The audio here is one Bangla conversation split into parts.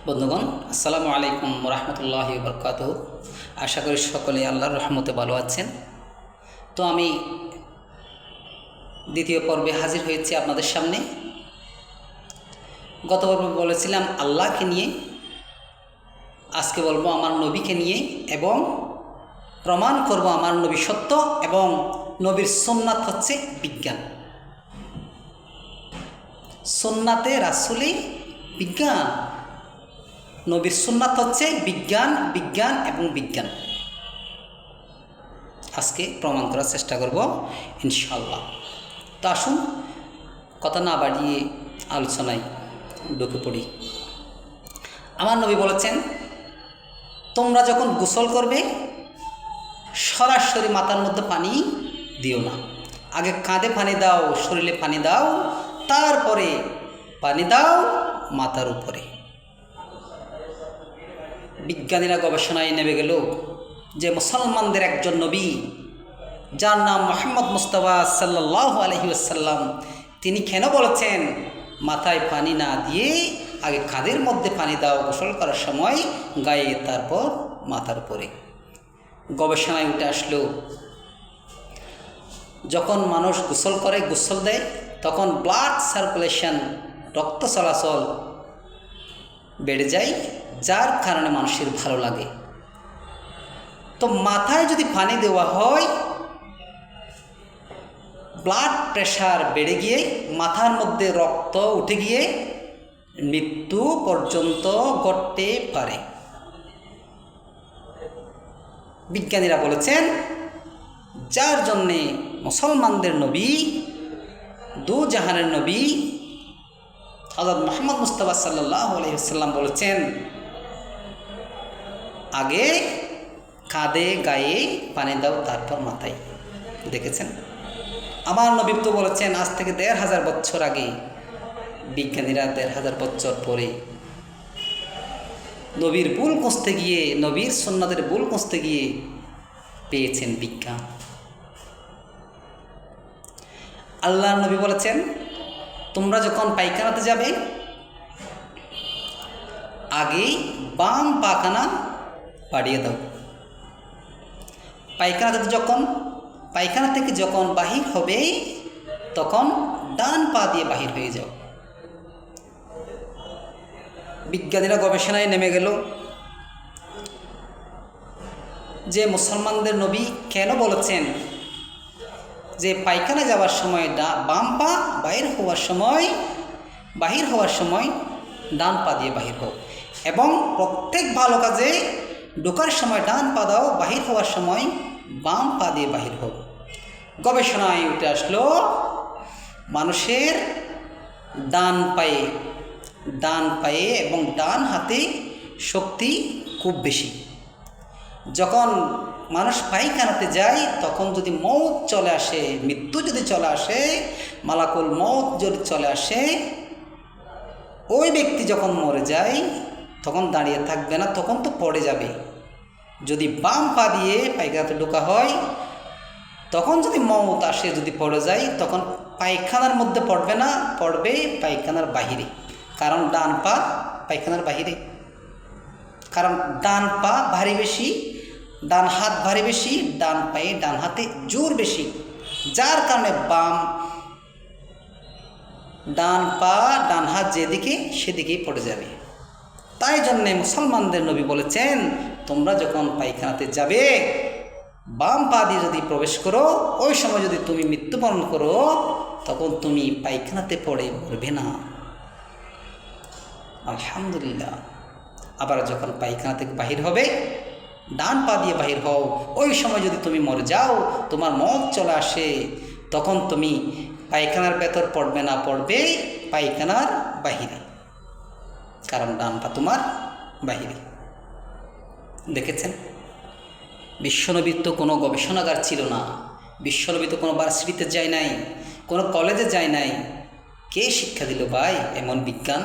বন্ধুগণ, আসসালামু আলাইকুম রহমতুল্লাহি বরকাতুহু। আশা করি সকলে আল্লাহর রহমতে ভালো আছেন। তো আমি দ্বিতীয় পর্বে হাজির হয়েছি আপনাদের সামনে। গত পর্বে বলেছিলাম আল্লাহকে নিয়ে, আজকে বলবো আমার নবীকে নিয়ে এবং প্রমাণ করব আমার নবী সত্য এবং নবীর সুন্নাত হচ্ছে বিজ্ঞান। সুন্নাতে রাসূলি বিজ্ঞান, নবীর সুন্নাত হচ্ছে বিজ্ঞান, বিজ্ঞান এবং বিজ্ঞান। আজকে প্রমাণ করার চেষ্টা করব ইনশাআল্লাহ। তো আসুন কথা না বাড়িয়ে আলোচনায় ঢুকে পড়ি। আমার নবী বলেছেন, তোমরা যখন গোসল করবে সরাসরি মাথার মধ্যে পানি দিও না, আগে কাঁধে পানি দাও, শরীরে পানি দাও, তারপরে পানি দাও মাথার উপরে। বিজ্ঞানীরা গবেষণায় নেমে গেল যে মুসলমানদের একজন নবী যার নাম মুহাম্মদ মুস্তাফা সাল্লাল্লাহু আলাইহি ওয়াসাল্লাম, তিনি কেন বলেছেন মাথায় পানি না দিয়ে আগে কাঁধের মধ্যে পানি দাও গোসল করার সময়, গায়ে তারপর মাথার উপরে। গবেষণায় উঠে আসলো যখন মানুষ গোসল করে, গোসল দেয়, তখন ব্লাড সার্কুলেশন, রক্ত চলাচল বেড়ে যায়, যার কারণে মানুষের ভালো লাগে। তো মাথায় যদি পানি দেওয়া হয়, ব্লাড প্রেশার বেড়ে গিয়ে মাথার মধ্যে রক্ত উঠে গিয়ে মৃত্যু পর্যন্ত ঘটতে পারে। বিজ্ঞানীরা বলেছেন, যার জন্যে মুসলমানদের নবী, দু জাহানের নবী হযরত মুহাম্মদ মুস্তাফা সাল্লাল্লাহু আলাইহি ওয়াসাল্লাম বলেছেন, আগে কাঁধে গায়ে পানি দাও, তারপর মাথায়। দেখেছেন, আমার নবী তো বলেছেন আজ থেকে ১৫০০ বছর আগে। বিজ্ঞানীরা ১৫০০ বছর পরে নবীর ভুল খুঁজতে গিয়ে, নবীর সুন্নাতের ভুল খুঁজতে গিয়ে পেয়েছেন বিজ্ঞান। আল্লাহর নবী বলেছেন, তোমরা যখন পায়খানাতে যাবে আগেই বাম পাখানা বাড়িয়ে দাও। পায়খানা থেকে যখন বাহির হবে তখন ডান পা দিয়ে বাহির হয়ে যাও। বিজ্ঞানীরা গবেষণায় নেমে গেল যে মুসলমানদের নবী কেন বলেছেন যে পায়খানা যাওয়ার সময় বাম পা, বাহির হওয়ার সময় ডান পা দিয়ে বাহির হোক, এবং প্রত্যেক ভালো কাজে ঢোকার সময় ডান পা দাও, বাহির হওয়ার সময় বাম পা দিয়ে বাহির হোক। গবেষণায় উঠে আসলো মানুষের ডান পায়ে এবং ডান হাতে শক্তি খুব বেশি। যখন মানুষ পায়খানাতে যায় তখন যদি মৌত চলে আসে, মৃত্যু যদি চলে আসে, মালাকুল মৌত যদি চলে আসে, ওই ব্যক্তি যখন মরে যায় তখন দাঁড়িয়ে থাকবে না, তখন তো পড়ে যাবে। যদি বাম পা দিয়ে পায়খানাতে ঢোকা হয়, তখন যদি মৌত আসে, যদি পড়ে যায়, তখন পায়খানার মধ্যে পড়বে না, পড়বে পায়খানার বাহিরে। কারণ ডান পা পায়খানার বাহিরে, কারণ ডান পা ভারী বেশি, ডান হাত ভারী বেশি, ডান পায়ে ডান হাতে জোর বেশি, যার কারণে ডান পা ডান হাত যেদিকে সেদিকেই পড়ে যাবে। তাই জন্যে মুসলমানদের নবী বলেছেন, তোমরা যখন পায়খানাতে যাবে বাম পা দিয়ে যদি প্রবেশ করো, ওই সময় যদি তুমি মৃত্যুবরণ করো তখন তুমি পায়খানাতে পড়ে মরবে না। আলহামদুলিল্লাহ। আবার যখন পায়খানা থেকে বাহির হবে, ডান পা দিয়ে বাহির হও, ওই সময় যদি তুমি মরে যাও, তোমার মত চলে আসে, তখন তুমি পায়খানার ভেতর পড়বে না, পড়বে পায়খানার বাহিরে, কারণ ডান পা তোমার বাহিরে। দেখেছেন, বিশ্বনবীর তো কোনো গবেষণাগার ছিল না, বিশ্বনবী তো কোনো ভার্সিটিতে যায় নাই, কোনো কলেজে যায় নাই। কে শিক্ষা দিল ভাই এমন বিজ্ঞান?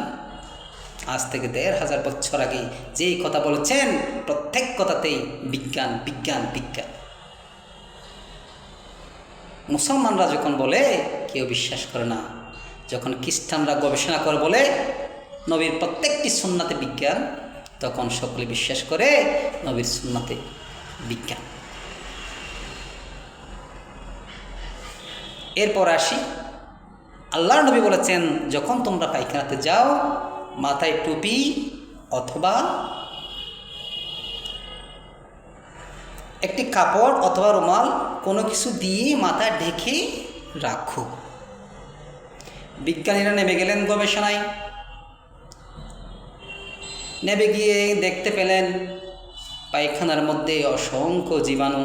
আজ থেকে ১৫০০ বছর আগে যেই কথা বলেছেন, প্রত্যেক কথাতেই বিজ্ঞান, বিজ্ঞান, বিজ্ঞান। মুসলমানরা যখন বলে কেউ বিশ্বাস করে না, যখন খ্রিস্টানরা গবেষণা করে বলে নবীর প্রত্যেকটি সুন্নাতে বিজ্ঞান, তখন সকলে বিশ্বাস করে নবীর সুন্নাতে বিজ্ঞান। এরপর আসি, আল্লাহর নবী বলেছেন যখন তোমরা পায়খানাতে যাও মাথায় টুপি অথবা একটি কাপড় অথবা রুমাল কোনো কিছু দিয়ে মাথা ঢেকে রাখো। বিজ্ঞানীরা নেমে গেলেন গবেষণায়, নেমে গিয়ে দেখতে পেলেন পায়খানার মধ্যে অসংখ্য জীবাণু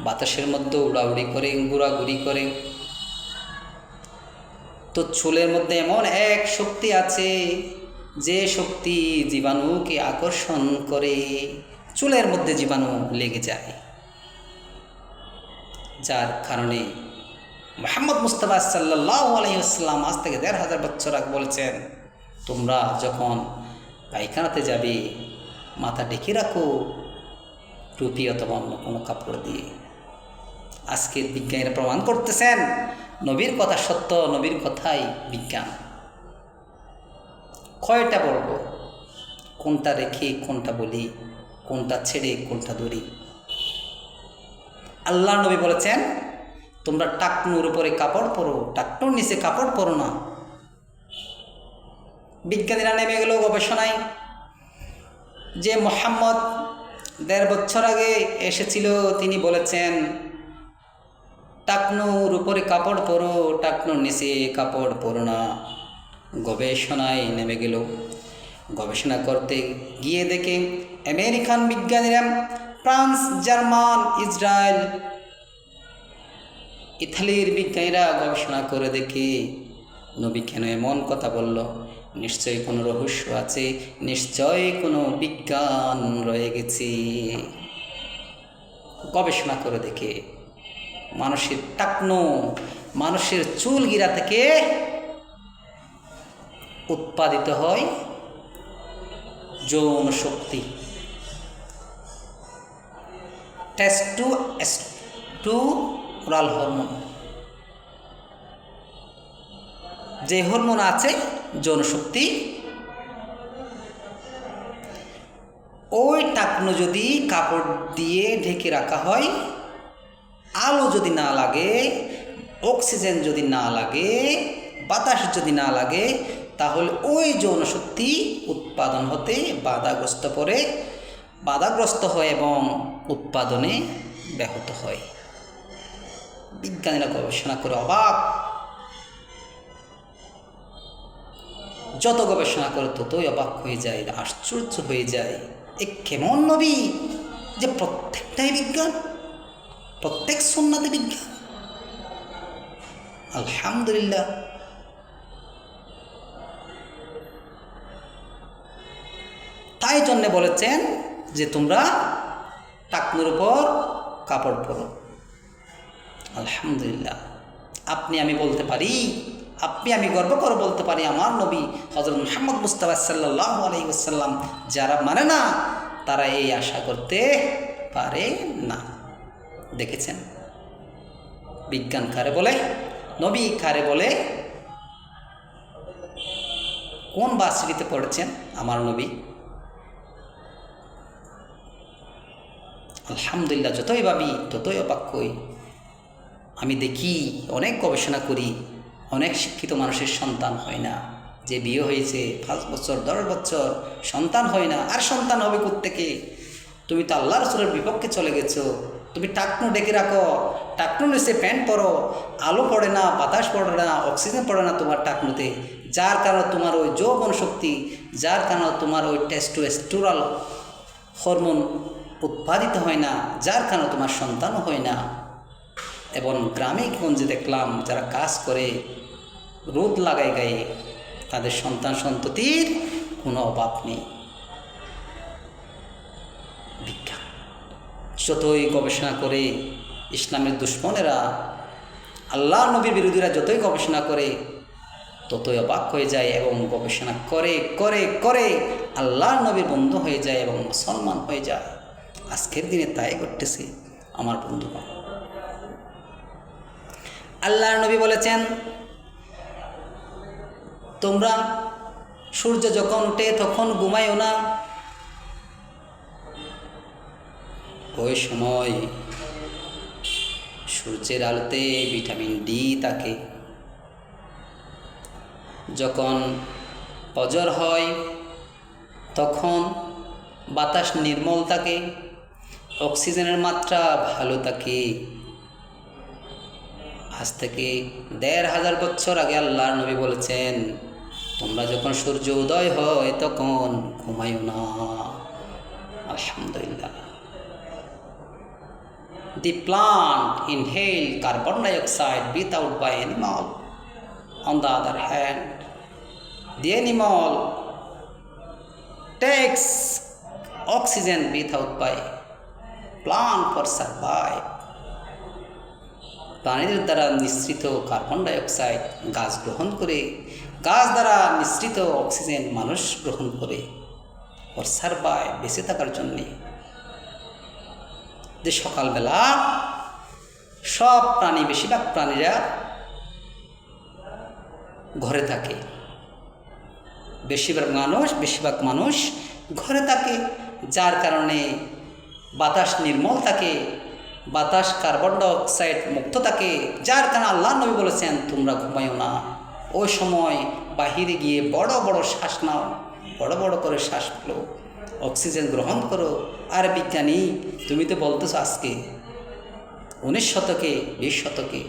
বাতাসের মধ্যে উড়াউড়ি করে, ঘোরাঘুরি করে। তো চুলের মধ্যে এমন এক শক্তি আছে যে শক্তি জীবাণুকে আকর্ষণ করে, চুলের মধ্যে জীবাণু লেগে যায়, যার কারণে মুহাম্মদ মুস্তাফা সাল্লাল্লাহু আলাইহি ওয়াসাল্লাম আজ থেকে ১,৫০০ বছর আগে বলেছেন তোমরা যখন পায়খানাতে যাবে মাথা ঢেকে রাখো টুপি অথবা অন্য কোনো কাপড় দিয়ে। আজকের বিজ্ঞানীরা প্রমাণ করতেছেন নবীর কথা সত্য, নবীর কথাই বিজ্ঞান। কয়টা বলবো, কোনটা রেখে কোনটা বলি, কোনটা ছেড়ে কোনটা ধরি? আল্লাহ নবী বলেছেন তোমরা টাকনুর উপরে কাপড় পরো, টাকনুর নিচে কাপড় পরো না। বিজ্ঞানীরা নেমে গেল গবেষণায়, যে মুহাম্মদ ১,৫০০ বছর আগে এসেছিল তিনি বলেছেন টাকনুর উপরে কাপড় পরো, টাকনুর নিচে কাপড় পরো না। গবেষণায় নেমে গেল, গবেষণা করতে গিয়ে দেখে আমেরিকান বিজ্ঞানীরা, ফ্রান্স, জার্মান, ইসরায়েল, ইতালির বিজ্ঞানীরা গবেষণা করে দেখে নবী কেন এমন কথা বলল? নিশ্চয়ই কোনো রহস্য আছে, নিশ্চয়ই কোনো বিজ্ঞান রয়ে গেছে। গবেষণা করে দেখে মানুষের টাকনো, মানুষের চুল গিরা থেকে উৎপাদিত হয় যৌন শক্তি, টেস্টোস্টেরন হরমোন। যে হরমোন আছে যৌন শক্তি, ওই টাকনো যদি কাপড় দিয়ে ঢেকে রাখা হয়, আলো যদি না লাগে, অক্সিজেন যদি না লাগে, বাতাস যদি না লাগে, তাহলে ওই যৌন শক্তি উৎপাদন হতে বাধাগ্রস্ত হয় এবং উৎপাদনে ব্যাহত হয়। বিজ্ঞানীরা গবেষণা করে অবাক, যত গবেষণা করে ততই অবাক হয়ে যায়, আশ্চর্য হয়ে যায়। এ কেমন নবী যে প্রত্যেকটাই বিজ্ঞান, প্রত্যেক সুন্নাতে বিজ্ঞান। আলহামদুলিল্লাহ। তাই জন্যে বলেছেন যে তোমরা টাকনুর উপর কাপড় পরো। আলহামদুলিল্লাহ। আপনি আমি বলতে পারি, আমি গর্ব করে বলতে পারি আমার নবী হযরত মুহাম্মদ মুস্তাফা সাল্লাল্লাহু আলাইহি ওয়াসাল্লাম যারা মানে না তারা এই আশা করতে পারে না। দেখেছেন বিজ্ঞান কারে বলে, নবী কারে বলে? কোন ভার্সিটিতে পড়েছেন আমার নবী? আলহামদুলিল্লাহ। যতই ভাবি ততই অবাক হই। আমি দেখি, অনেক গবেষণা করি, অনেক শিক্ষিত মানুষের সন্তান হয় না। যে বিয়ে হয়েছে 5 বছর 10 বছর সন্তান হয় না, আর সন্তান হবে কোত্থেকে? তুমি তো আল্লাহ রাসূলের বিপক্ষে চলে গেছো। তুমি টাকনু ডেকে রাখো, টাকনু নিচে প্যান্ট পরো, আলো পড়ে না, বাতাস পড়ে না, অক্সিজেন পড়ে না তোমার টাকনুতে, যার কারণে তোমার ওই যৌবন শক্তি, যার কারণে তোমার ওই টেস্টোস্টেরন হরমোন উৎপাদিত হয় না, যার কারণে তোমার সন্তানও হয় না। এবং গ্রামে গঞ্জে দেখলাম যারা কাজ করে, রোদ লাগায় গায়ে, তাদের সন্তান সন্ততির কোনো অভাব নেই। বিজ্ঞান যতই গবেষণা করে, ইসলামের দুশ্মনেরা, আল্লাহ নবীর বিরোধীরা যতই গবেষণা করে ততই অবাক হয়ে যায় এবং গবেষণা করে করে করে আল্লাহ নবীর বন্ধু হয়ে যায় এবং মুসলমান হয়ে যায়। আজকের দিনে তাই ঘটতেছে আমার বন্ধুগণ। আল্লাহর নবী বলেছেন তোমরা সূর্য যখন ওঠে তখন ঘুমাইও না, ওই সময় সূর্যের আলোতে ভিটামিন ডি থাকে। যখন ফজর হয় তখন বাতাস নির্মল থাকে, অক্সিজেনের মাত্রা ভালো থাকে। আজ থেকে ১৫০০ বছর আগে আল্লাহর নবী বলেছেন, তোমরা যখন সূর্য উদয় হয় তখন ঘুমাইও না। আলহামদুলিল্লাহ। The plant inhale carbon dioxide breathed out by animal. On the other hand, the animal takes oxygen breathed out by plant for survive. প্রাণীদের দ্বারা নিঃসৃত কার্বন ডাইঅক্সাইড গাছ গ্রহণ করে, গাছ দ্বারা নিঃসৃত অক্সিজেন মানুষ গ্রহণ করে, ফর সারভাইভ, বেঁচে থাকার জন্যে। যে সকালবেলা সব প্রাণী, বেশিরভাগ প্রাণীরা ঘরে থাকে, বেশিরভাগ মানুষ ঘরে থাকে, যার কারণে বাতাস নির্মল থাকে, বাতাস কার্বন ডাইঅক্সাইড মুক্ত থাকে, যার কারণে আল্লাহ নবী বলেছেন তোমরা ঘুমাইও না। ওই সময় বাহিরে গিয়ে বড় বড় শ্বাস নাও, বড় বড় করে শ্বাস ফেলো, অক্সিজেন গ্রহণ করো। আর বিজ্ঞানী, তুমি তো বলতেছো আজকে 19 শতকে, 20 শতকে।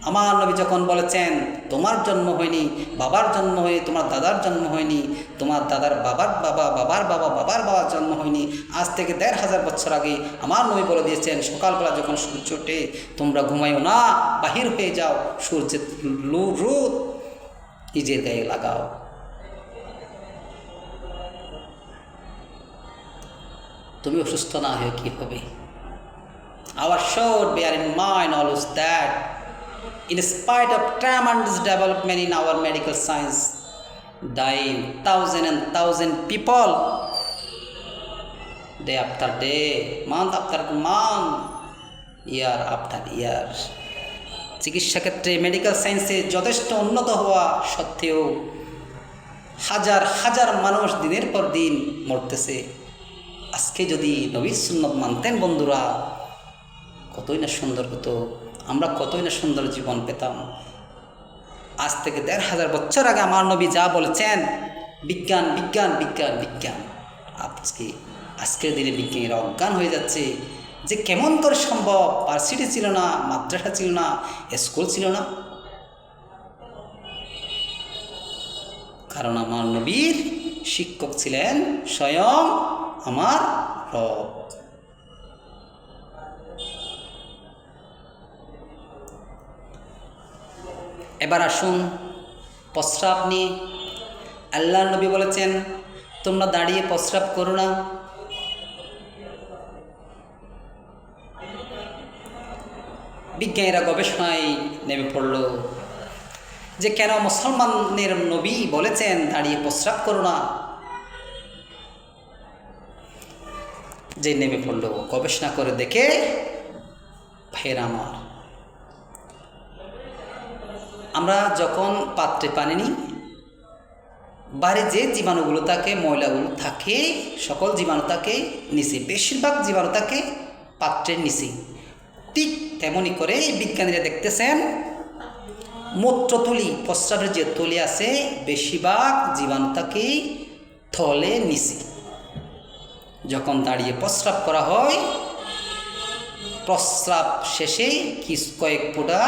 আমার নবী যখন বলেছেন তোমার জন্ম হয়নি, বাবার জন্ম হয়নি, তোমার দাদার জন্ম হয়নি, তোমার দাদার বাবার বাবা, বাবার বাবা, বাবার বাবার জন্ম হয়নি, আজ থেকে ১৫০০ বছর আগে আমার নবী বলে দিয়েছেন সকালবেলা যখন সূর্য ওঠে তোমরা ঘুমাইও না, বাহির হয়ে যাও, সূর্যের রোদ নিজের গায়ে লাগাও। তুমি অসুস্থ না হয়ে কী হবে? Our should bear in mind always that in spite of tremendous development in our medical science, dying thousand and thousand people, day after day, month after month, year after year. চিকিৎসা ক্ষেত্রে মেডিকেল সায়েন্সে যথেষ্ট উন্নত হওয়া সত্ত্বেও হাজার হাজার মানুষ দিনের পর দিন মরতেছে। আজকে যদি নবীর সুন্নত মানতেন বন্ধুরা, কতই না সুন্দর হতো, আমরা কতই না সুন্দর জীবন পেতাম। আজ থেকে ১৫০০ বছর আগে আমার নবী যা বলেছেন, বিজ্ঞান বিজ্ঞান বিজ্ঞান বিজ্ঞান, আজকের দিনে বিজ্ঞানীরা অজ্ঞান হয়ে যাচ্ছে যে কেমন করে সম্ভব। ভার্সিটি ছিল না, মাদ্রাসা ছিল না, স্কুল ছিল না, কারণ আমার নবীর শিক্ষক ছিলেন স্বয়ং আমার রব। এবার আসুন প্রস্রাব নিয়ে। আল্লাহর নবী বলেছেন তোমরা দাঁড়িয়ে প্রস্রাব করো না। বিজ্ঞানীরা গবেষণায় নেমে পড়ল যে কেন মুসলমানের নবী বলেছেন দাঁড়িয়ে প্রস্রাব করো না। যে নেমে পড়ল গবেষণা করে দেখে, ফের আমরা যখন পাত্রে পানি নিই, বাইরে যে জীবাণুগুলো থাকে, ময়লাগুলো থাকে, সকল জীবাণু থাকে নিচে, বেশিরভাগ জীবাণু থাকে পাত্রের নিচে। ঠিক তেমনি করে বিজ্ঞানীরা দেখতেছেন মূত্রথলি, প্রস্রাবের যে থলি আছে, বেশিরভাগ জীবাণু থাকে থলে নিচে। যখন দাঁড়িয়ে প্রস্রাব করা হয়, প্রস্রাব শেষে কয়েক ফোঁটা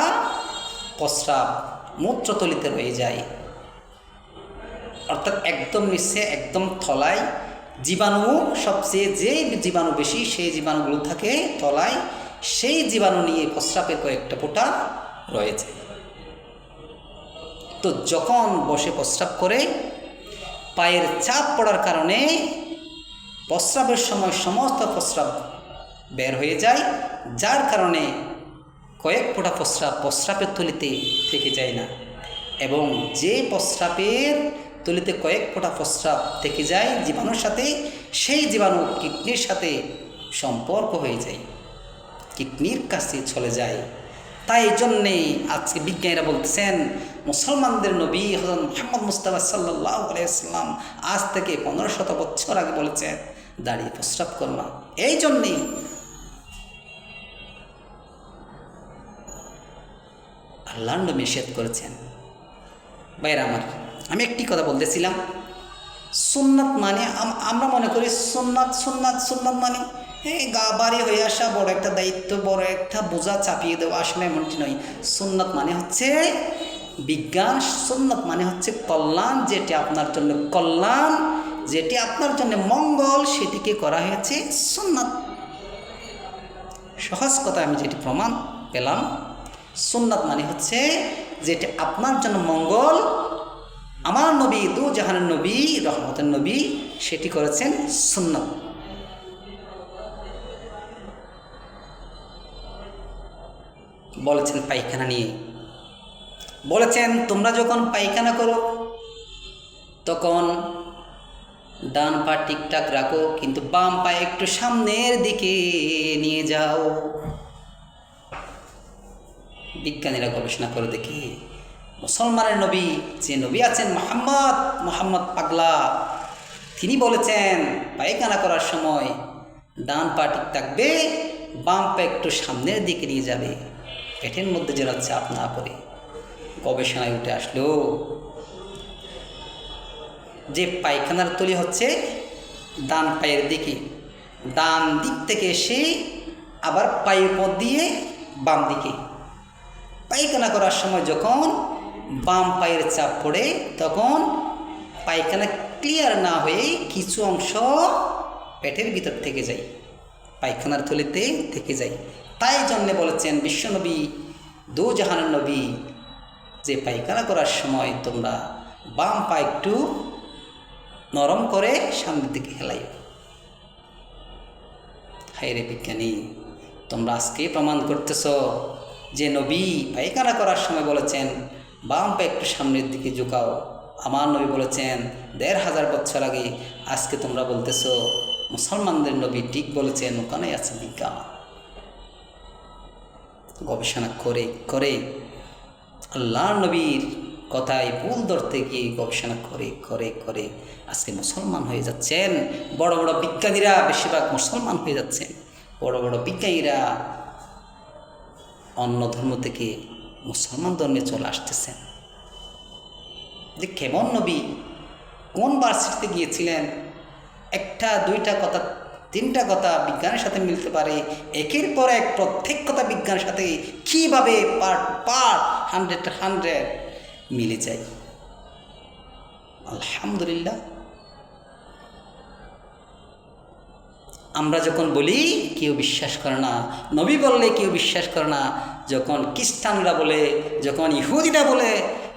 প্রস্রাব মূত্রথলিতে রয়ে যায়, অর্থাৎ একদম নিচে, একদম থলায়। জীবাণু সবচেয়ে যে জীবাণু বেশি, সেই জীবাণুগুলো থাকে তলায়, সেই জীবাণু নিয়ে প্রস্রাবের কয়েকটা ফোঁটা রয়েছে। তো যখন বসে প্রস্রাব করে পায়ের চাপ পড়ার কারণে প্রস্রাবের সময় সমস্ত প্রস্রাব বের হয়ে যায়, যার কারণে কয়েক ফোঁটা প্রস্রাবের থলিতে থেকে যায় না, এবং যে প্রস্রাবের থলিতে কয়েক ফোঁটা প্রস্রাব থেকে যায় জীবাণুর সাথে, সেই জীবাণু কিডনির সাথে সম্পর্ক হয়ে যায়, কিডনির কাছে চলে যায়। তাই জন্যেই আজকে বিজ্ঞানীরা বলতেছেন মুসলমানদের নবী হযরত মুহাম্মদ মুস্তাফা সাল্লাল্লাহু আলাইহি ওয়াসাল্লাম আজ থেকে 1500 বছর আগে বলেছেন দাঁড়িয়ে প্রস্রাব করো না। এই জন্যেই আল্লাহর নবী নিষেধ করেছেন। ভাইরা আমার, আমি একটি কথা বলতেছিলাম, সুন্নাত মানে আমরা মনে করি সুন্নাত সুন্নাত সুন্নাত মানে গা বাড়ি হয়ে আসা, বড় একটা দায়িত্ব, বড় একটা বোঝা চাপিয়ে দেওয়া। আসলে এমনটি নয়। সুন্নাত মানে হচ্ছে বিজ্ঞান, সুন্নাত মানে হচ্ছে কল্যাণ। যেটি আপনার জন্য কল্যাণ, যেটি আপনার জন্য মঙ্গল, সেটিকে করা হয়েছে সুন্নাত। সহজ কথা আমি যেটি প্রমাণ পেলাম, সুন্নাত মানে হচ্ছে যেটি আপনার জন্য মঙ্গল। আমার নবী, দু জাহানের নবী, রহমতের নবী, সেটি করেছেন সুন্নাত। বলেছেন পায়খানা নিয়ে, বলেছেন তোমরা যখন পায়খানা করো তখন ডান পা ঠিকঠাক রাখো, কিন্তু বাম পা একটু সামনের দিকে নিয়ে যাও। বিজ্ঞানীরা গবেষণা করে দেখি মুসলমানের নবী, যে নবী আছেন মোহাম্মদ পাগলা, তিনি বলেছেন পায়খানা করার সময় ডান পা ঠিক থাকবে, বাম পা একটু সামনের দিকে নিয়ে যাবে, পেটের মধ্যে যেন চাপ না পড়ে। গবেষণায় উঠে আসলো যে পায়খানার তলি হচ্ছে ডান পায়ের দিকে, ডান দিক থেকে এসে আবার পায়ের পথ দিয়ে বাম দিকে। পায়খানা করার সময় যখন বাম পায়ের চাপ পড়ে তখন পায়খানা ক্লিয়ার না হয়ে কিছু অংশ পেটের ভিতর থেকে যায়, পায়খানার থলিতে থেকে যায়। তাই জন্যে বলেছেন বিশ্বনবী, দু জাহানের নবী, যে পায়খানা করার সময় তোমরা বাম পা একটু নরম করে সামনের দিকে হেলাই। হায় রে বিজ্ঞানী, তোমরা আজকে প্রমাণ করতেছ যে নবী পায়খানা করার সময় বলেছেন বাম পা একটু সামনের দিকে ঝুঁকাও। আমার নবী বলেছেন 1500 বছর আগে, আজকে তোমরা বলতেছ মুসলমানদের নবী ঠিক বলেছেন। ওখানে আছে বিজ্ঞান। গবেষণা করে করে আল্লাহর নবীর কথায় ভুল ধরতে গিয়ে গবেষণা করে করে করে আজকে মুসলমান হয়ে যাচ্ছেন। বড় বড় বিজ্ঞানীরা বেশিরভাগ মুসলমান হয়ে যাচ্ছেন। বড় বড় বিজ্ঞানীরা অন্য ধর্ম থেকে মুসলমান ধর্মে চলে আসতেছেন। যে কেমন নবী, কোন ভার্সিটিতে গিয়েছিলেন, একটা দুইটা কথা, তিনটা কথা বিজ্ঞানের সাথে মিলতে পারে, একের পর এক প্রত্যেক কথা বিজ্ঞানের সাথে কীভাবে পার্ট 100 মিলে যায়। আলহামদুলিল্লাহ। আমরা যখন বলি কেউ বিশ্বাস করে না, নবী বললে কেউ বিশ্বাস করে না, যখন খ্রিস্টানরা বলে, যখন ইহুদিরা বলে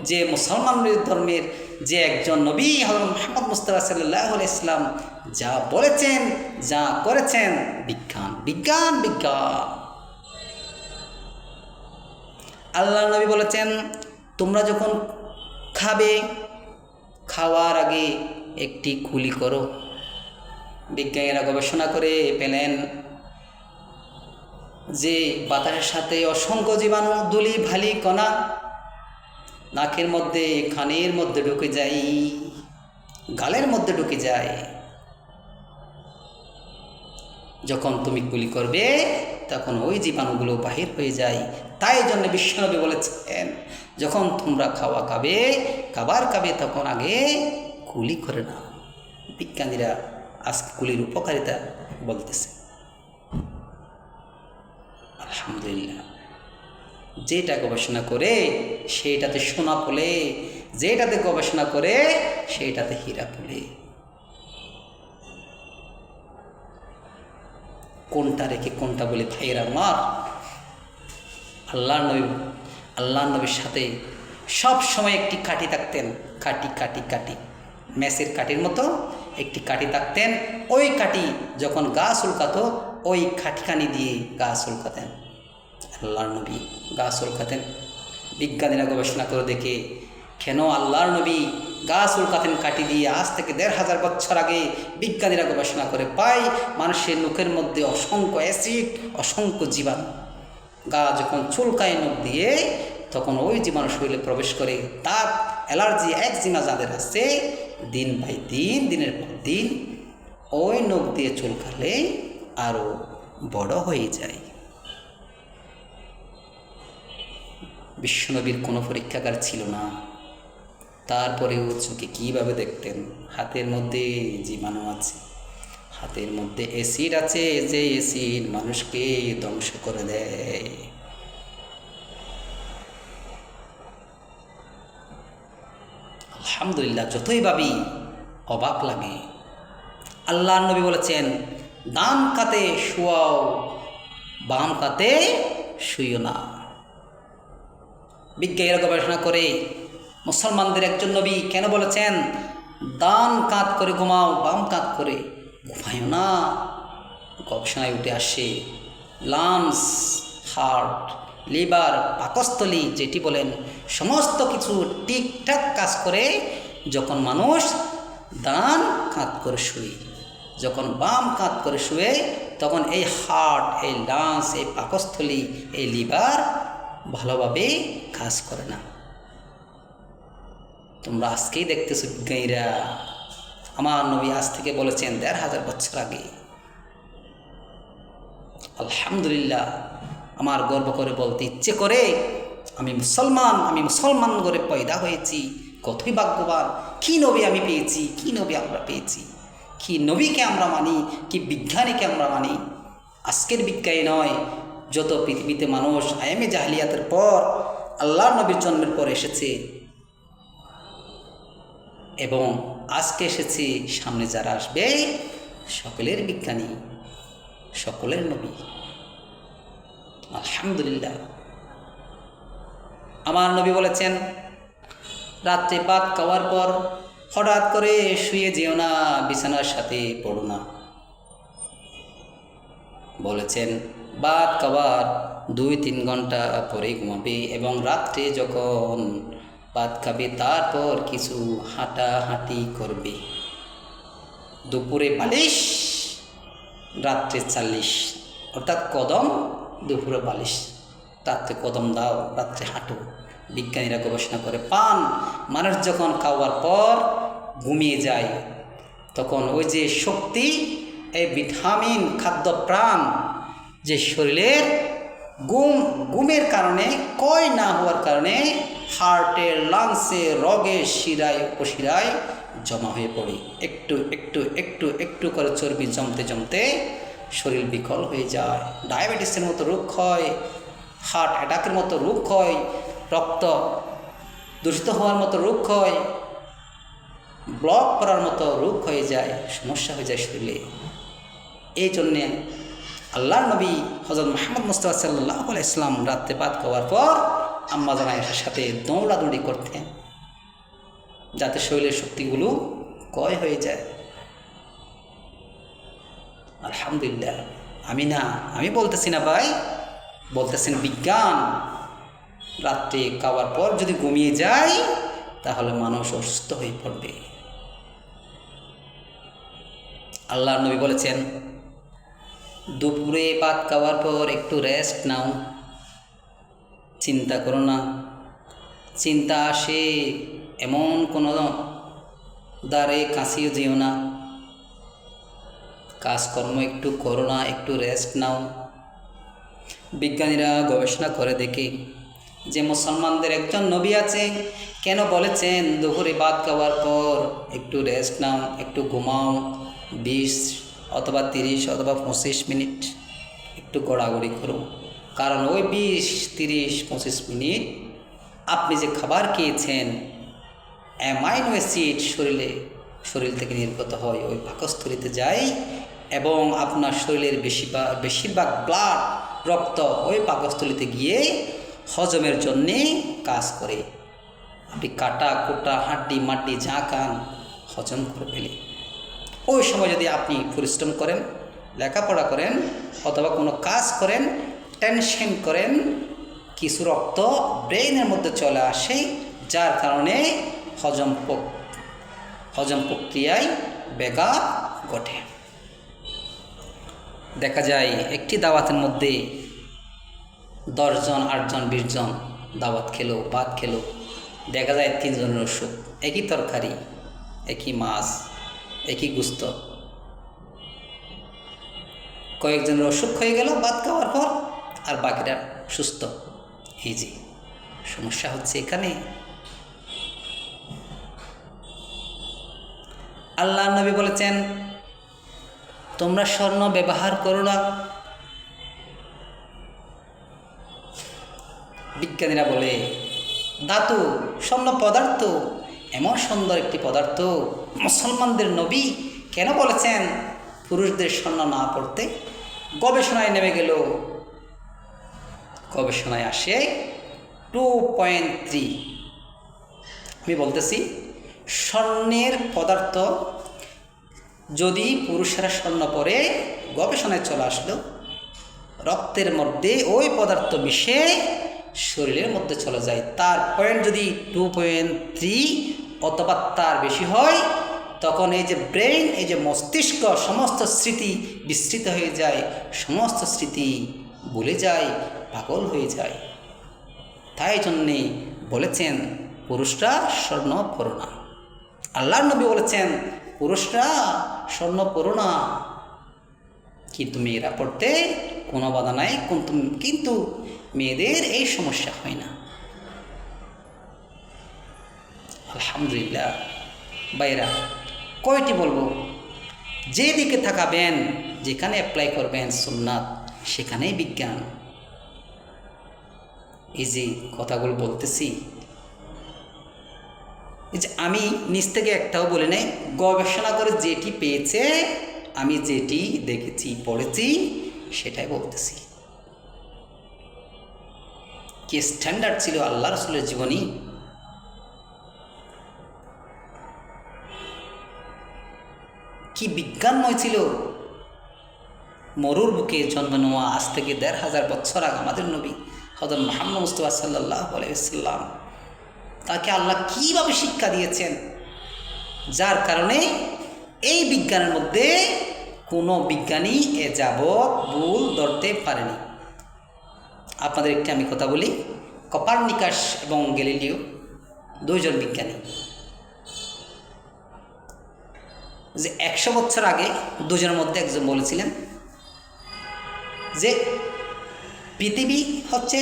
যে মুসলমানদের ধর্মের যে একজন নবী হযরত মুহাম্মদ মুস্তাফা সাল্লাল্লাহু আলাইহি ওয়াসাল্লাম যা বলেছেন, যা করেছেন, বিজ্ঞান বিজ্ঞান বিজ্ঞান। আল্লাহর নবী বলেছেন তোমরা যখন খাবে, খাওয়ার আগে একটি কুলি করো। বিজ্ঞানীরা গবেষণা করে পেলেন যে বাতাসের সাথে অসংখ্য জীবাণু, ধূলি, ভালি, কণা নাকের মধ্যে, কানের মধ্যে ঢুকে যায়, গালের মধ্যে ঢুকে যায়। যখন তুমি কুলি করবে তখন ওই জীবাণুগুলো বাহির হয়ে যায়। তাই জন্য বিশ্বনবী বলেছেন যখন তোমরা খাবে তখন আগে কুলি করে নাও। বিজ্ঞানীরা আজকে কুলির উপকারিতা বলতেছে। আলহামদুলিল্লাহ। যেটা গবেষণা করে সেইটাতে সোনা ফলে, যেটাতে গবেষণা করে সেইটাতে হীরা ফলে। কোনটা রেখে কোনটা বলে ভাইয়েরা আমার, আল্লাহর নবীর সাথে সব সময় একটি কাঠি থাকতেন। কাঠি মেসের কাঠির মতো একটি কাঠি থাকতেন। ওই কাঠি যখন গা চুলকাতো ওই কাঠিখানি দিয়ে গা চুলকাতেন। আল্লাহর নবী গা চুলকাতেন। বিজ্ঞানীরা গবেষণা করে দেখে কেন আল্লাহর নবী গা চুলকাতেন কাঠি দিয়ে। আজ থেকে 1500 বছর আগে বিজ্ঞানীরা গবেষণা করে পায় মানুষের মুখের মধ্যে অসংখ্য অ্যাসিড, অসংখ্য জীবাণু। গা যখন চুলকায় নখ দিয়ে, তখন ওই জীবাণু শরীরে প্রবেশ করে। তার অ্যালার্জি একজিমা যাদের আছে, দিন বাই দিন, দিনের পর দিন ওই নখ দিয়ে চুলকালে আরও বড় হয়ে যায়। বিশ্বনবীর কোনো পরীক্ষাগার ছিল না, তারপরেও চোখে কীভাবে দেখতেন? হাতের মধ্যে জীবাণু আছে, হাতের মধ্যে অ্যাসিড আছে, যে অ্যাসিড মানুষকে ধ্বংস করে দেয়। আলহামদুলিল্লাহ, যতই ভাবি অবাক লাগে। আল্লাহর নবী বলেছেন, ডান কাতে শুয়াও, বাম কাতে শুইও না। বিজ্ঞানীরা গবেষণা করে মুসলমানদের একজন নবী কেন বলেছেন ডান কাত করে ঘুমাও, বাম কাত করে ঘুমাইও না? গবেষণায় উঠে আসে লাংস, হার্ট, লিভার, পাকস্থলী যেটি বলেন, সমস্ত কিছু ঠিকঠাক কাজ করে যখন মানুষ ডান কাত করে শুয়ে। যখন বাম কাত করে শুয়ে, তখন এই হার্ট, এই লাংস, এই পাকস্থলী, এই লিভার ভালোভাবে কাজ করে না। তোমরা আজকেই দেখতেছো বিজ্ঞানীরা, আমার নবী আজ থেকে বলেছেন ১৫০০ বছর আগে। আলহামদুলিল্লাহ, আমার গর্ব করে বলতে ইচ্ছে করে, আমি মুসলমান ঘরে পয়দা হয়েছি, কতই ভাগ্যবান। কি নবী আমি পেয়েছি, কি নবী আমরা পেয়েছি, কি নবীকে আমরা মানি, কি বিজ্ঞানীকে আমরা মানি। আজকের বিজ্ঞানী নয়, যত পৃথিবীতে মানুষ আয়ামে জাহিলিয়াতের পর আল্লাহর নবীর জন্মের পর এসেছে এবং আজকে এসেছে, সামনে যারা আসবে সকলের বিজ্ঞানী, সকলের নবী। আলহামদুলিল্লাহ, আমার নবী বলেছেন রাত্রে ভাত খাওয়ার পর হঠাৎ করে শুয়ে যেও না, বিছানার সাথে পড়ো না। বলেছেন ভাত খাওয়ার ২-৩ ঘন্টা পরে ঘুমাবে এবং রাত্রে যখন ভাত খাবে তারপর কিছু হাঁটাহাঁটি করবে। দুপুরে ৪২, রাত্রে ৪০, অর্থাৎ কদম দুপুরে ৪২, রাত্রে কদম দাও, রাত্রে হাঁটো। বিজ্ঞানীরা গবেষণা করে পান মানুষ যখন খাওয়ার পর ঘুমিয়ে যায়, তখন ওই যে শক্তি, এই ভিটামিন, খাদ্য প্রাণ যে শরীরের ঘুমের কারণে, ক্ষয় না হওয়ার কারণে হার্টের, লাংসে, রগে, শিরায়, উপশিরায় জমা হয়ে পড়ে। একটু একটু একটু একটু করে চর্বি জমতে জমতে শরীর বিকল হয়ে যায়। ডায়াবেটিসের মতো রোগ হয়, হার্ট অ্যাটাকের মতো রোগ হয়, রক্ত দূষিত হওয়ার মতো রোগ হয়, ব্লক করার মতো রোগ হয়ে যায়, সমস্যা হয়ে যায় শরীরে। এই জন্যে আল্লাহর নবী হযরত মুহাম্মদ মুস্তাফা সাল্লাল্লাহু আলাইহি ইসলাম রাত্রে ভাত খাওয়ার পর আম্মা জান আয়েশার সাথে দৌড়াদৌড়ি করতেন, যাতে শরীরের শক্তিগুলো ক্ষয় হয়ে যায়। আলহামদুলিল্লাহ, আমি বলতেছি না ভাই, বলতেছেন বিজ্ঞান। রাত্রে খাওয়ার পর যদি ঘুমিয়ে যায় তাহলে মানুষ অসুস্থ হয়ে পড়বে। আল্লাহর নবী বলেছেন দুপুরে ভাত খাওয়ার পর একটু রেস্ট নাও, চিন্তা করো না। চিন্তা আসে এমন কোনো দ্বারে কাশিও যেও না, কাজকর্ম একটু করো না, একটু রেস্ট নাও। বিজ্ঞানীরা গবেষণা করে দেখে যে মুসলমানদের একজন নবী আছে, কেন বলেছেন দুপুরে ভাত খাওয়ার পর একটু রেস্ট নাও, একটু ঘুমাও, 20 অথবা 30 অথবা 25 মিনিট একটু গড়াগড়ি করো। কারণ ওই 20, 30, 25 মিনিট আপনি যে খাবার খেয়েছেন, অ্যামাইনো অ্যাসিড শরীর থেকে নির্গত হয়, ওই পাকস্থলীতে যায় এবং আপনার শরীরের বেশিরভাগ ব্লাড, রক্ত ওই পাকস্থলীতে গিয়ে হজমের জন্যে কাজ করে। আপনি কাটা কোটা, হাড্ডি মাড্ডি যা খান হজম করে ফেলে। ওই সময় যদি আপনি পরিশ্রম করেন, লেখাপড়া করেন অথবা কোনো কাজ করেন, টেনশন করেন, কিছু রক্ত ব্রেইনের মধ্যে চলে আসে, যার কারণে হজম প্রক্রিয়ায় ব্যাঘাত ঘটে। দেখা যায় একটি দাওয়াতের মধ্যে 10 জন 8 জন 20 জন দাওয়াত খেলো, ভাত খেলো, দেখা যায় 3 জনের অসুখ, একই তরকারি, একই মাছ, একই গুস্ত, কয়েকজনের অসুখ হয়ে গেল ভাত খাওয়ার পর, আর বাকিরা সুস্থ। এই যে সমস্যা হচ্ছে এখানে। আল্লাহ নবী বলেছেন তোমরা স্বর্ণ ব্যবহার করো না। বিজ্ঞানীরা বলে ধাতু, স্বর্ণ পদার্থ এমন সুন্দর একটি পদার্থ, মুসলমানদের নবী কেন বলেছেন পুরুষদের স্বর্ণ না পড়তে? গবেষণায় নেমে গেল, গবেষণায় আসে 2.3। আমি বলতেছি স্বর্ণের পদার্থ যদি পুরুষেরা স্বর্ণ পরে, গবেষণায় চলে আসলো রক্তের মধ্যে ওই পদার্থ মিশে শরীরের মধ্যে চলে যায়। তার পয়েন্ট যদি 2.3 অথবা তার বেশি হয়, তখন এই যে ব্রেন, এই যে মস্তিষ্ক, সমস্ত স্মৃতি বিস্মৃত হয়ে যায়, সমস্ত স্মৃতি ভুলে যায়, পাগল হয়ে যায়। তাই জন্যে বলেছেন পুরুষরা স্বর্ণ পরো না। আল্লাহর নবী বলেছেন পুরুষরা স্বর্ণ পরো না, কিন্তু মেয়েরা পড়তে কোনো বাধা নাই, কিন্তু মেয়েদের এই সমস্যা হয় না। আলহামদুলিল্লাহ। বাইরা কয়টি বলবো, যেদিকে থাকাবেন, যেখানে অ্যাপ্লাই করবেন সুন্নাত, সেখানেই বিজ্ঞান। এই যে কথাগুলো বলতেছি, এই যে আমি নিজ থেকে একটাও বলি নাই, গবেষণা করে যেটি পেয়েছে, আমি যেটি দেখেছি পড়েছি সেটাই বলতেছি। কি স্ট্যান্ডার্ড ছিল আল্লাহ রাসূলের জীবনী! কি বিজ্ঞানময় ছিল! মরুর বুকে জন্ম নেওয়া আজ থেকে ১৫০০ বছর আগে আমাদের নবী হযরত মুহাম্মদ মুস্তাফা সাল্লাল্লাহু আলাইহি ওয়াসাল্লাম, তাকে আল্লাহ কীভাবে শিক্ষা দিয়েছেন, যার কারণে এই বিজ্ঞানের মধ্যে কোনো বিজ্ঞানী এ যাবৎ ভুল ধরতে পারেনি। আপনাদের একটি আমি কথা বলি, কোপারনিকাস এবং গ্যালিলিও দুইজন বিজ্ঞানী, যে ১০০ বছর আগে দুজনের মধ্যে একজন বলেছিলেন যে পৃথিবী হচ্ছে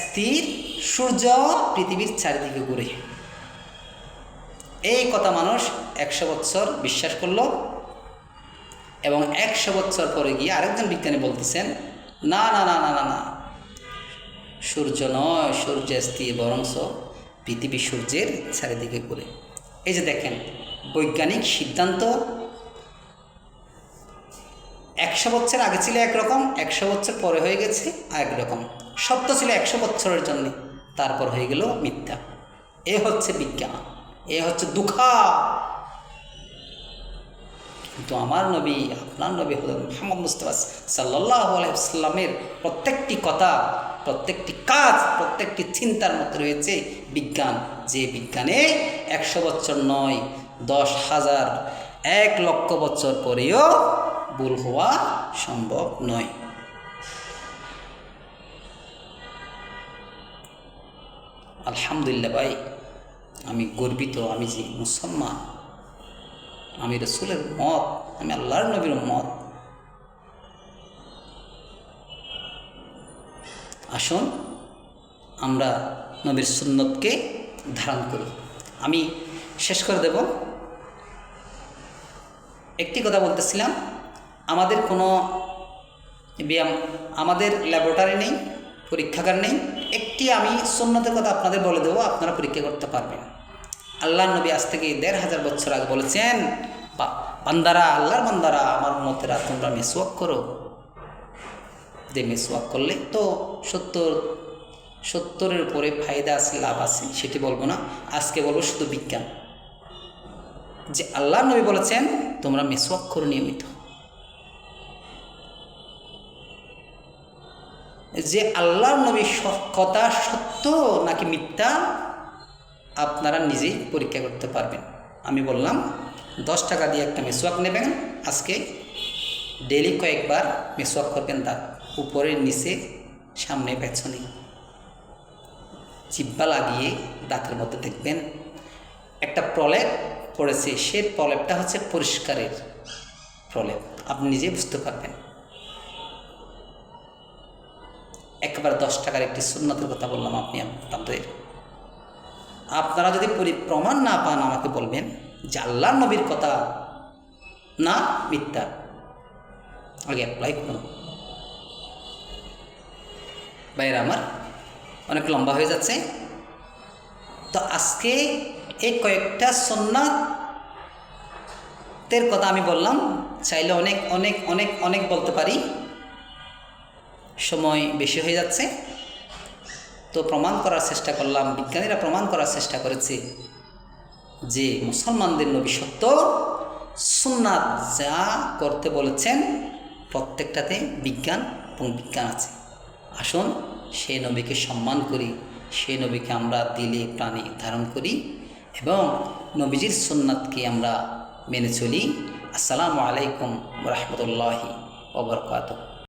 স্থির, সূর্য পৃথিবীর চারিদিকে ঘুরে। এই কথা মানুষ ১০০ বছর বিশ্বাস করলো, এবং ১০০ বছর পরে গিয়ে আরেকজন বিজ্ঞানী বলতেছেন না না না না না না, সূর্য নয়, সূর্য স্থির, বরঞ্চ পৃথিবী সূর্যের চারিদিকে ঘুরে। এই যে দেখেন বৈজ্ঞানিক সিদ্ধান্ত ১০০ বছর আগে ছিল একরকম, ১০০ বছর পরে হয়ে গেছে আরেক রকম। সত্য ছিল ১০০ বছরের জন্য, তারপর হয়ে গেল মিথ্যা। এ হচ্ছে বিজ্ঞান, এ হচ্ছে দুঃখা। কিন্তু আমার নবী, আপনার নবী হযরত মুহাম্মদ মুস্তাফা সাল্লাল্লাহু আলাইহি ওয়াসাল্লামের প্রত্যেকটি কথা, প্রত্যেকটি কাজ, প্রত্যেকটি চিন্তার মধ্যে রয়েছে বিজ্ঞান। যে বিজ্ঞানে ১০০ বছর নয়, ১০,০০০, ১,০০,০০০ বছর পরেও ভুল হওয়া সম্ভব নয়। আলহামদুলিল্লাহ ভাই, আমি গর্বিত, আমি যে মুসলমান, আমি রাসূলের উম্মত, আমি আল্লাহর নবীর উম্মত। আসুন আমরা নবীর সুন্নতকে ধারণ করি। আমি শেষ করে দেব। একটি কথা বলতেছিলাম, আমাদের কোনো ব্যায়াম, আমাদের ল্যাবরেটরি নেই, পরীক্ষাগার নেই। একটি আমি সুন্নতের কথা আপনাদের বলে দেবো, আপনারা পরীক্ষা করতে পারবেন। আল্লাহর নবী আজ থেকে ১৫০০ বছর আগে বলেছেন, বান্দারা, আল্লাহর বান্দারা, আমার উম্মতেরা, তোমরা মিসওয়াক করো। যে মিসওয়াক করলে তো ৭০-৭০-এর উপরে ফায়দা আছে, লাভ আছে, সেটি বলবো না। আজকে বলবো শুধু বিজ্ঞান, যে আল্লাহর নবী বলেছেন তোমরা মিসওয়াক করো নিয়মিত। যে আল্লাহর নবী কথা সত্য নাকি মিথ্যা আপনারা নিজেই পরীক্ষা করতে পারবেন। আমি বললাম 10 টাকা দিয়ে একটা মিসওয়াক নেবেন, আজকে ডেইলি কয়েকবার মিসওয়াক করবেন, দাঁত উপরে নিচে সামনে পেছনে, জিহ্বা লাগিয়ে দাঁতের মধ্যে দেখবেন একটা প্রলেপ পড়েছে, সে প্রলেপটা হচ্ছে পরিষ্কারের প্রলেপ, আপনি নিজে বুঝতে পারবেন। একবার 10 টাকার একটি সুন্নাতের কথা বললাম আপনাদের, আপনারা যদি প্রমাণ না পান আমাকে বলবেন যে আল্লাহর নবীর কথা না মিথ্যা, আগে অ্যাপ্লাই করুন। ভাইয়েরা আমার, অনেক লম্বা হয়ে যাচ্ছে, তো আজকে এই কয়েকটা সুন্নাতের কথা আমি বললাম, চাইলে অনেক অনেক অনেক অনেক বলতে পারি, সময় বেশি হয়ে যাচ্ছে। তো প্রমাণ করার চেষ্টা করলাম, বিজ্ঞানীরা প্রমাণ করার চেষ্টা করেছে যে মুসলমানদের নবী সত্য, সুন্নাত যা করতে বলেছেন প্রত্যেকটাতে বিজ্ঞান এবং বিজ্ঞান আছে। আসুন সেই নবীকে সম্মান করি, সেই নবীকে আমরা দিলে প্রাণে ধারণ করি এবং নবীজির সুন্নাতকে আমরা মেনে চলি। আসসালামু আলাইকুম ওয়া রাহমাতুল্লাহি ওয়া বারাকাতুহু।